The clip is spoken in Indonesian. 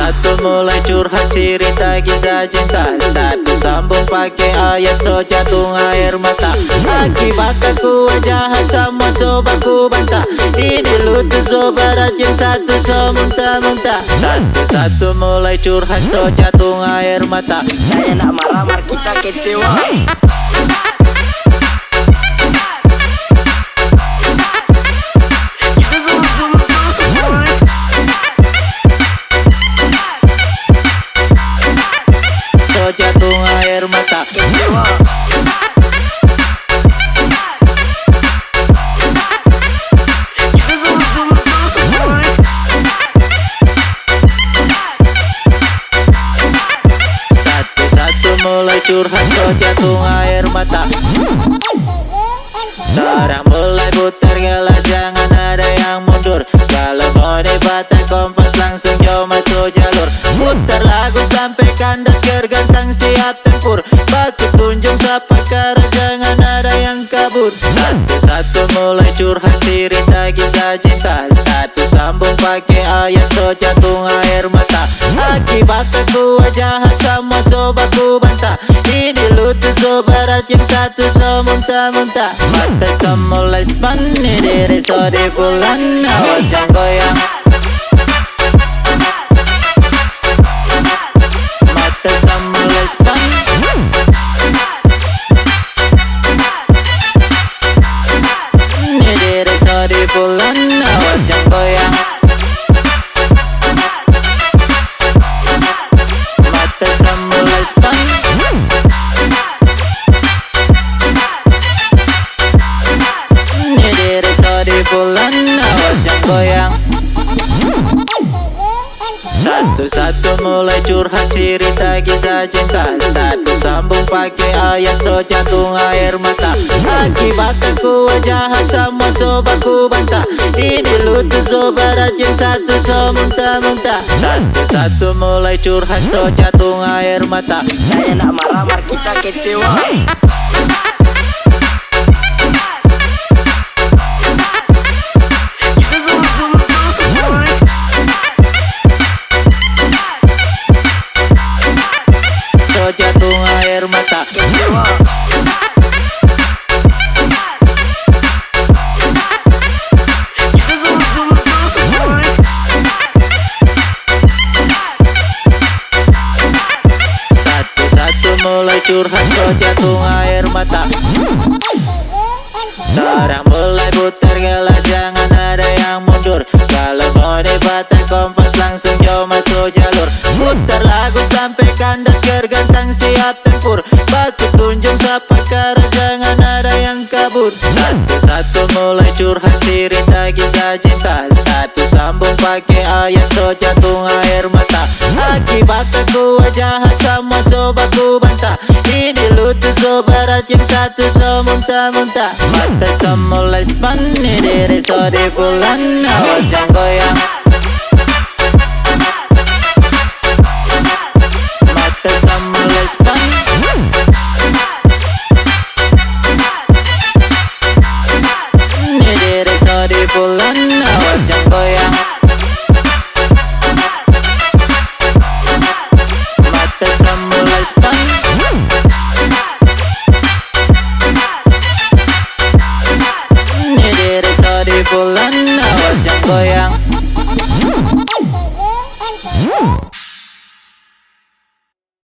Satu-satu mulai curhat cerita kisah cinta, satu sambung pakai ayat so jatuh air mata. Akibat aku jahat sama sobatku bantah, ini lutut so berat yang satu so muntah-muntah. Satu-satu mulai curhat so jatuh air mata. Saya nak marah-marah kita kecewa. So jatuh air mata. Kecewa. Satu-satu mulai curhat so jatuh air mata. Sekarang mulai putar gelas, jangan ada yang mundur. Kalau mau debatkan kompas langsung jauh masuk jalur. Putar lagu sampai kandas gergantang siap tempur. Baku tunjung sapa kara, jangan ada yang kabur. Satu-satu mulai curhat cerita kisah cinta, satu sambung pakai ayat so jatuh air mata. Akibat aku jahat sama sobatku bantah, ini lutut so berat yang satu so muntah-muntah. Mata so mulai span, diri so di bulan, awas yang goyang. Mata so mulai span, diri so di bulan, awas yang goyang. Mata so mulai span, diri so di bulan, awas yang goyang. Satu-satu mulai curhat cerita kisah cinta, satu sambung pakai ayat so jatuh air mata. Akibat aku jahat sama sobatku bantah, ini lutut so berat yang satu so muntah-muntah. Satu-satu mulai curhat so jatuh air mata. Saya nak marah-marah kita kecewa. So jatuh air mata. Kecewa. Satu-satu mulai curhat so jatuh air mata. Sekarang mulai putar gelas, jangan ada yang mundur. Kalau mau debatkan kompas langsung jauh masuk jalur. Putar lagu sampai kandas gergantang siap tempur. Baku tunjung sapa kara, jangan ada yang kabur. Satu-satu mulai curhat cerita kisah cinta, satu sambung pakai ayat so jatuh air mata. Akibat aku jahat sama sobatku bantah, ini lutut so berat yang satu so muntah-muntah. Mata so mulai span, diri so di bulan, awas yang goyang.